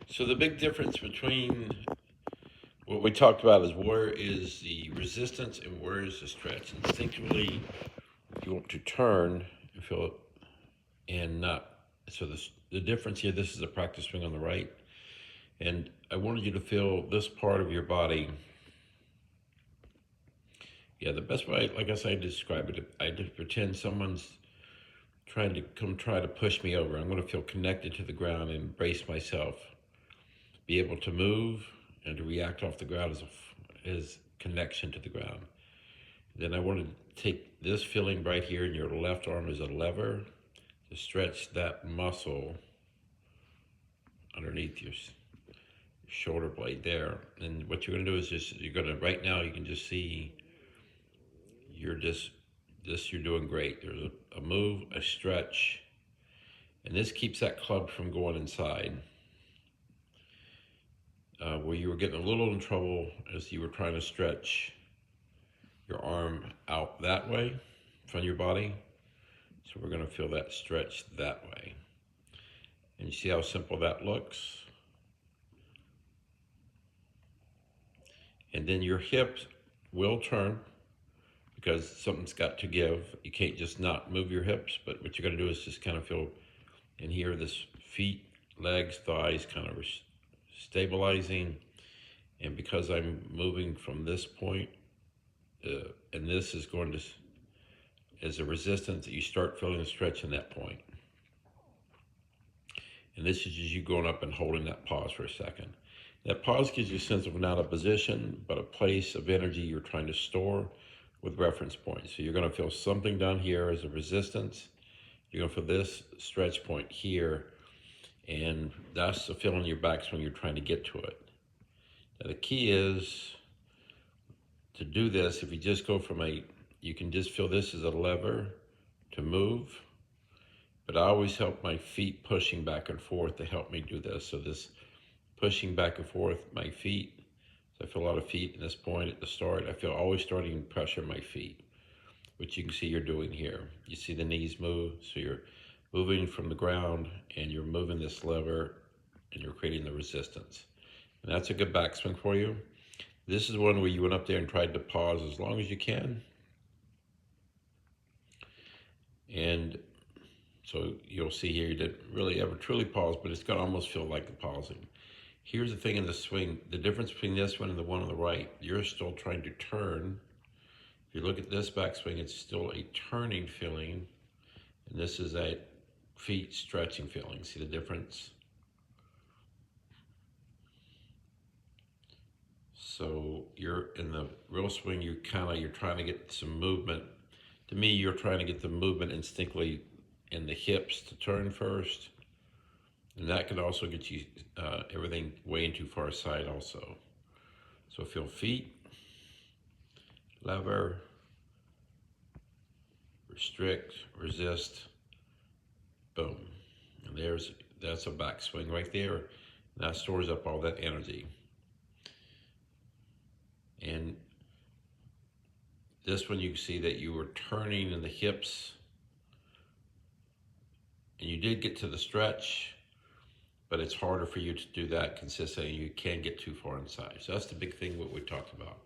So the big difference between what we talked about is where is the resistance and where is the stretch. Instinctively, you want to turn and feel it and not. So the difference here, this is a practice swing on the right. And I wanted you to feel this part of your body. Yeah, the best way, like I said, I describe it, I just pretend someone's trying to come try to push me over. I'm going to feel connected to the ground and brace myself, be able to move and to react off the ground as connection to the ground. Then I want to take this feeling right here in your left arm as a lever to stretch that muscle underneath your shoulder blade there. And what you're going to do is you're going to, right now, you can just see you're just, you're doing great. There's a move, a stretch, and this keeps that club from going inside. Where you were getting a little in trouble as you were trying to stretch your arm out that way from your body. So we're going to feel that stretch that way. And you see how simple that looks? And then your hips will turn because something's got to give. You can't just not move your hips, but what you're going to do is just kind of feel in here this feet, legs, thighs kind of stabilizing. And because I'm moving from this point, and this is going to, as a resistance, that you start feeling a stretch in that point. And this is just you going up and holding that pause for a second. That pause gives you a sense of not a position, but a place of energy you're trying to store with reference points. So you're going to feel something down here as a resistance. You're going to feel this stretch point here, and that's the feeling in your back when you're trying to get to it. Now the key is to do this. If you just go from you can just feel this as a lever to move, but I always help my feet pushing back and forth to help me do this. So this pushing back and forth, my feet, so I feel a lot of feet at this point at the start. I feel always starting to pressure my feet, which you can see you're doing here. You see the knees move, so you're moving from the ground and you're moving this lever and you're creating the resistance. And that's a good backswing for you. This is one where you went up there and tried to pause as long as you can. And so you'll see here you didn't really ever truly pause, but it's going to almost feel like the pausing. Here's the thing in the swing, the difference between this one and the one on the right, you're still trying to turn. If you look at this backswing, it's still a turning feeling, and this is a feet stretching feeling. See the difference? So you're in the real swing, you're trying to get some movement. To me, you're trying to get the movement instinctively in the hips to turn first. And that could also get you everything way too far aside also. So feel feet, lever, restrict, resist, boom. And that's a backswing right there. And that stores up all that energy. And this one you can see that you were turning in the hips and you did get to the stretch, but it's harder for you to do that consistently. You can't get too far inside. So that's the big thing what we talked about.